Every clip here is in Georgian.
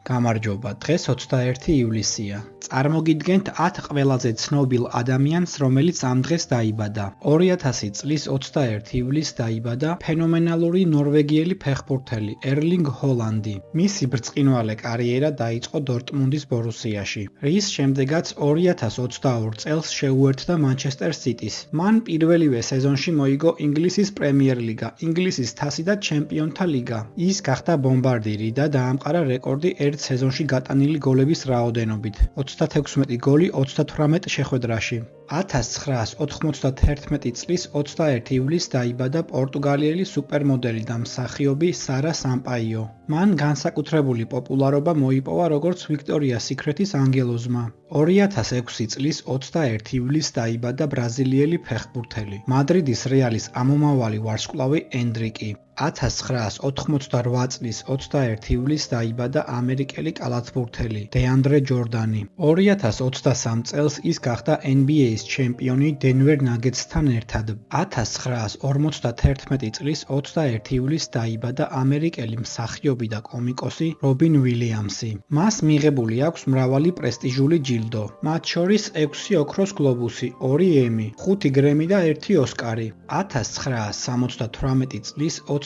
გამარჯობა, დღეს 21 ივლისია. წარმოგიდგენთ 10 ყველაზე ცნობილ ადამიანს, რომელიც ამ დღეს დაიბადა. 2000 წლის 21 ივლისს დაიბადა ფენომენალური ნორვეგიელი ფეხბურთელი ერლინგ ჰოლანდი. მისი ბრწყინვალე კარიერა დაიწყო დორტმუნდის ბორუსიაში, რის შემდეგაც 2022 წელს შეუერთდა მანჩესტერ სიტის. მან პირველივე სეზონში მოიგო ინგლისის პრემიერ ლიგა, ინგლისის თასი და ჩემპიონთა ლიგა. ის გახდა ბომბარდირი და დაამყარა რეკორდი ერთ სეზონში გატანილი გოლების რაოდენობით. 36 გოლი 38 შეხვედრაში. 1991 წლის 21 ივლისს დაიბადა პორტუგალიელი სუპერმოდელი და მსახიობი სარა სამპაიო. მან განსაკუთრებული პოპულარობა მოიპოვა როგორც ვიქტორია სიქრეთის ანგელოზმა. 2006 წლის 21 ივლისს დაიბადა ბრაზილიელი ფეხბურთელი, მადრიდის რეალის ამომავალი ვარსკვლავი ენდრიკი. 1988 წლის 21 ივლისს დაიბადა ამერიკელი კალათბურთელი დეანდრე ჯორდანი. 2023 წელს ის გახდა NBA-ის ჩემპიონი დენვერ ნაგეტსთან ერთად. 1951 წლის 21 ივლისს დაიბადა ამერიკელი მსახიობი და კომიკოსი რობინ უილიამსი. მას მიღებული აქვს მრავალი პრესტიჟული ჯილდო, მათ შორის 6 ოქროს გლობუსი, 2 ემი, 5 გრემი და 1 ოსკარი. 1978 წლის 21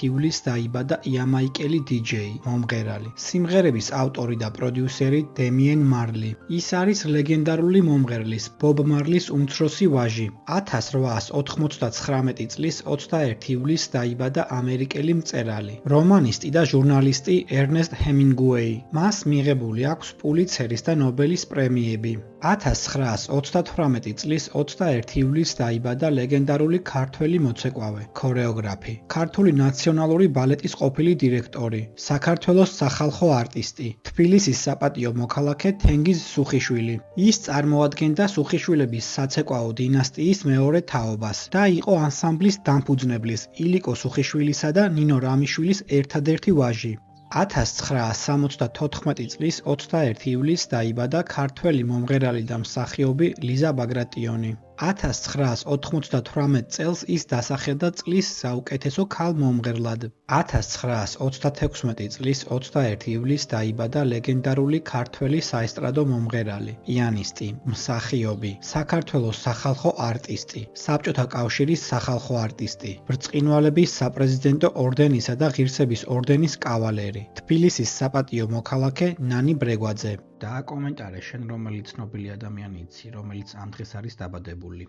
ივლისს დაიბადა იამაიკელი დიჯეი, მომღერალი, სიმღერების ავტორი და პროდიუსერი დემიენ მარლი. ის არის ლეგენდარული მომღერლის ბობ მარლის უმცროსი ვაჟი. 1899 წლის 21 ივლისს დაიბადა ამერიკელი მწერალი, რომანისტი და ჟურნალისტი ერნესტ ჰემინგუეი. მას მიღებული აქვს პულიცერის და ნობელის პრემიები. 1928 წლის 21 ივლისს დაიბადა ლეგენდარული ქართველი მოცეკვავე, ქორეოგრაფი, ქართული ნაციონალური ბალეტის ყოფილი დირექტორი, საქართველოს სახალხო არტისტი, თბილისის საპატიო მოქალაქე თენგიზ სუხიშვილი. ის წარმოადგენდა სუხიშვილების საცეკვაო დინასტიის მეორე თაობას და იყო ანსამბლის დამფუძნებლის ილიკო სუხიშვილისა და ნინო რამიშვილის ერთადერთი ვაჟი. 1974 წლის 21 ივლისს დაიბადა ქართველი მომღერალი და მსახიობი ლიზა ბაგრატიონი. 1998 წელს ის დასახელდა წლის საუკეთესო ქალ მომღერლად. 1936 წლის 21 ივლისს დაიბადა ლეგენდარული ქართველი საესტრადო მომღერალი, პიანისტი, მსახიობი, საქართველოს სახალხო არტისტი, საბჭოთა კავშირის სახალხო არტისტი, ბრწყინვალების საპრეზიდენტო ორდენისა და ღირსების ორდენის კავალერი, თბილისის საპატიო მოქალაქე ნანი ბრეგვაძე. დააკომენტარე შენ რომელი ცნობილი ადამიანი იცი, რომელიც ამ დღეს არის დაბადებული.